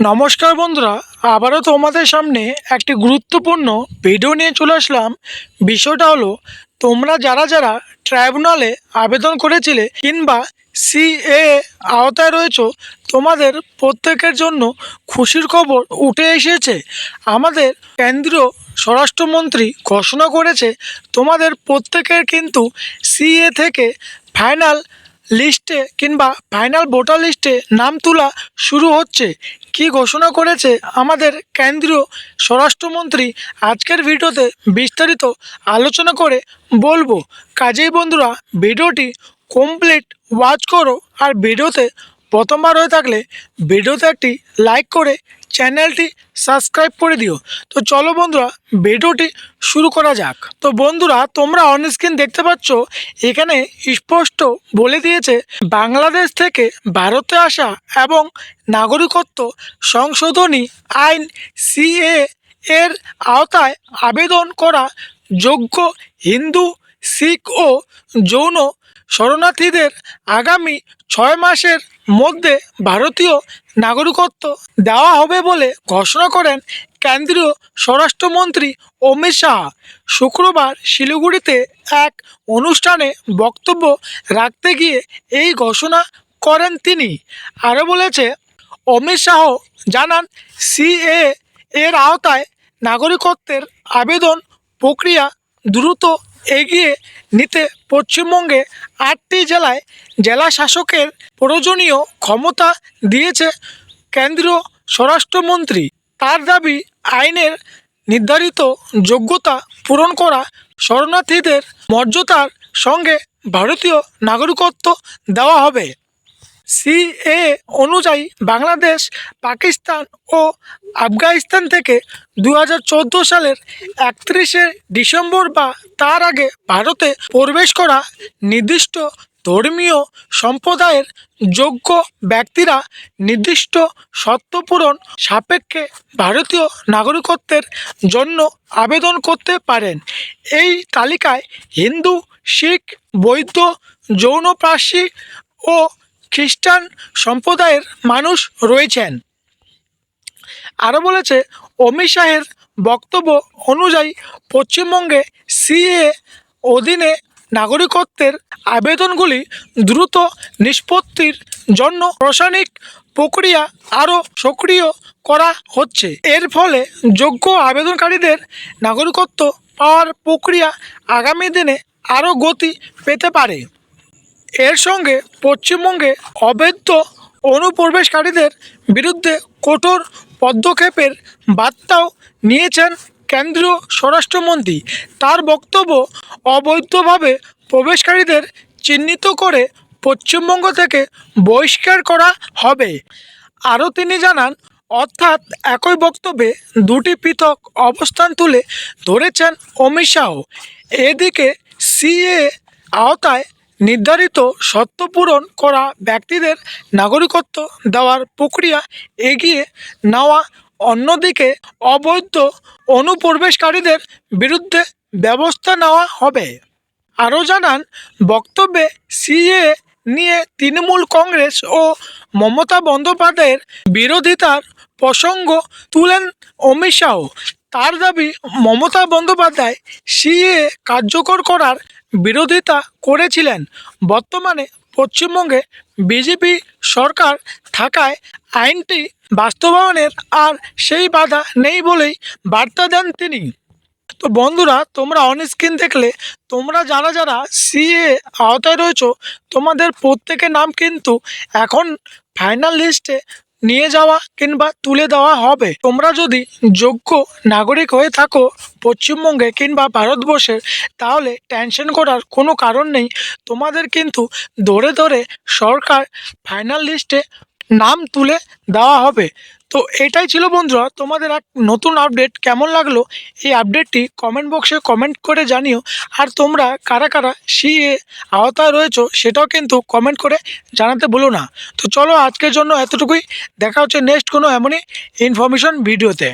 নমস্কার বন্ধুরা, আবারও তোমাদের সামনে একটি গুরুত্বপূর্ণ ভিডিও নিয়ে চলে আসলাম। বিষয়টা হলো, তোমরা যারা যারা ট্রাইব্যুনালে আবেদন করেছিলে কিংবা সিএ আওতায় রয়েছো, তোমাদের প্রত্যেকের জন্য খুশির খবর উঠে এসেছে। আমাদের কেন্দ্রীয় স্বরাষ্ট্রমন্ত্রী ঘোষণা করেছে তোমাদের প্রত্যেকের কিন্তু সিএ থেকে ফাইনাল লিস্টে কিংবা ফাইনাল ভোটার লিস্টে নাম তোলা শুরু হচ্ছে। কি ঘোষণা করেছে আমাদের কেন্দ্রীয় স্বরাষ্ট্রমন্ত্রী, আজকের ভিডিওতে বিস্তারিত আলোচনা করে বলবো। কাজেই বন্ধুরা, ভিডিওটি কমপ্লিট ওয়াচ করো, আর ভিডিওতে প্রথমবার হয়ে থাকলে ভিডিওতে একটি লাইক করে চ্যানেলটি সাবস্ক্রাইব করে দিও। তো চলো বন্ধুরা, ভিডিওটি শুরু করা যাক। তো বন্ধুরা, তোমরা অন স্ক্রিন দেখতে পাচ্ছ, এখানে স্পষ্ট বলে দিয়েছে বাংলাদেশ থেকে ভারতে আসা এবং নাগরিকত্ব সংশোধনী আইন সিএ এর আওতায় আবেদন করা যোগ্য হিন্দু, শিখ ও জৈন শরণার্থীদের আগামী 6 মাসের মধ্যে ভারতীয় নাগরিকত্ব দেওয়া হবে বলে ঘোষণা করেন কেন্দ্রীয় স্বরাষ্ট্রমন্ত্রী অমিত শাহ। শুক্রবার শিলিগুড়িতে এক অনুষ্ঠানে বক্তব্য রাখতে গিয়ে এই ঘোষণা করেন তিনি। আরও বলেছে, অমিত শাহ জানান, সিএ এর আওতায় নাগরিকত্বের আবেদন প্রক্রিয়া দ্রুত এগিয়ে নিতে পশ্চিমবঙ্গে 8টি জেলায় জেলা শাসকের প্রয়োজনীয় ক্ষমতা দিয়েছে কেন্দ্রীয় স্বরাষ্ট্রমন্ত্রী। তার দাবি, আইনের নির্ধারিত যোগ্যতা পূরণ করা শরণার্থীদের মর্যাদার সঙ্গে ভারতীয় নাগরিকত্ব দেওয়া হবে। সিএ অনুযায়ী বাংলাদেশ, পাকিস্তান ও আফগানিস্তান থেকে 2014 সালের 31শে ডিসেম্বর বা তার আগে ভারতে প্রবেশ করা নির্দিষ্ট ধর্মীয় সম্প্রদায়ের যোগ্য ব্যক্তিরা নির্দিষ্ট শর্ত পূরণ সাপেক্ষে ভারতীয় নাগরিকত্বের জন্য আবেদন করতে পারেন। এই তালিকায় হিন্দু, শিখ, বৌদ্ধ, জৈন, পার্সি ও খ্রিস্টান সম্প্রদায়ের মানুষ রয়েছেন। আরও বলেছে, অমিত শাহের বক্তব্য অনুযায়ী পশ্চিমবঙ্গে সিএ অধীনে নাগরিকত্বের আবেদনগুলি দ্রুত নিষ্পত্তির জন্য প্রশাসনিক প্রক্রিয়া আরও সক্রিয় করা হচ্ছে। এর ফলে যোগ্য আবেদনকারীদের নাগরিকত্ব পাওয়ার প্রক্রিয়া আগামী দিনে আরও গতি পেতে পারে। এর সঙ্গে পশ্চিমবঙ্গে অবৈধ অনুপ্রবেশকারীদের বিরুদ্ধে কঠোর পদক্ষেপের বার্তাও নিয়েছেন কেন্দ্রীয় স্বরাষ্ট্রমন্ত্রী। তার বক্তব্য, অবৈধভাবে প্রবেশকারীদের চিহ্নিত করে পশ্চিমবঙ্গ থেকে বহিষ্কার করা হবে। আরও তিনি জানান, অর্থাৎ একই বক্তব্যে দুটি পৃথক অবস্থান তুলে ধরেছেন অমিত শাহ। এদিকে সিএ আওতায় নির্ধারিত শর্ত পূরণ করা ব্যক্তিদের নাগরিকত্ব দেওয়ার প্রক্রিয়া এগিয়ে নেওয়া, অন্যদিকে অবৈধ অনুপ্রবেশকারীদের বিরুদ্ধে ব্যবস্থা নেওয়া হবে। আরও জানান, বক্তব্যে সিএ নিয়ে তৃণমূল কংগ্রেস ও মমতা বন্দ্যোপাধ্যায়ের বিরোধিতার প্রসঙ্গ তুলেন অমিত শাহ। তার দাবি, মমতা বন্দ্যোপাধ্যায় সিএ কার্যকর করার বিরোধিতা করেছিলেন। বর্তমানে পশ্চিমবঙ্গে বিজেপি সরকার থাকায় আইনটি বাস্তবায়নের আর সেই বাধা নেই বলেই বার্তা দেন তিনি। তো বন্ধুরা, তোমরা অন স্ক্রিন দেখলে, তোমরা যারা যারা সিএ আওতায় রয়েছো, তোমাদের প্রত্যেকের নাম কিন্তু এখন ফাইনাল লিস্টে নিয়ে যাওয়া কিংবা তুলে দেওয়া হবে। তোমরা যদি যোগ্য নাগরিক হয়ে থাকো পশ্চিমবঙ্গে কিংবা ভারতবর্ষের, তাহলে টেনশন করার কোনো কারণ নেই। তোমাদের কিন্তু ধরে ধরে সরকার ফাইনাল লিস্টে নাম তুলে দেওয়া হবে। তো এটাই ছিল বন্ধুরা তোমাদের এক নতুন আপডেট। কেমন লাগলো এই আপডেটটি কমেন্ট বক্সে কমেন্ট করে জানিও। আর তোমরা কারা কারা সিএ আওতায় রয়েছো সেটাও কিন্তু কমেন্ট করে জানাতে ভুলো না। তো চলো, আজকের জন্য এতটুকুই। দেখা হচ্ছে নেক্সট কোনো এমনই ইনফরমেশন ভিডিওতে।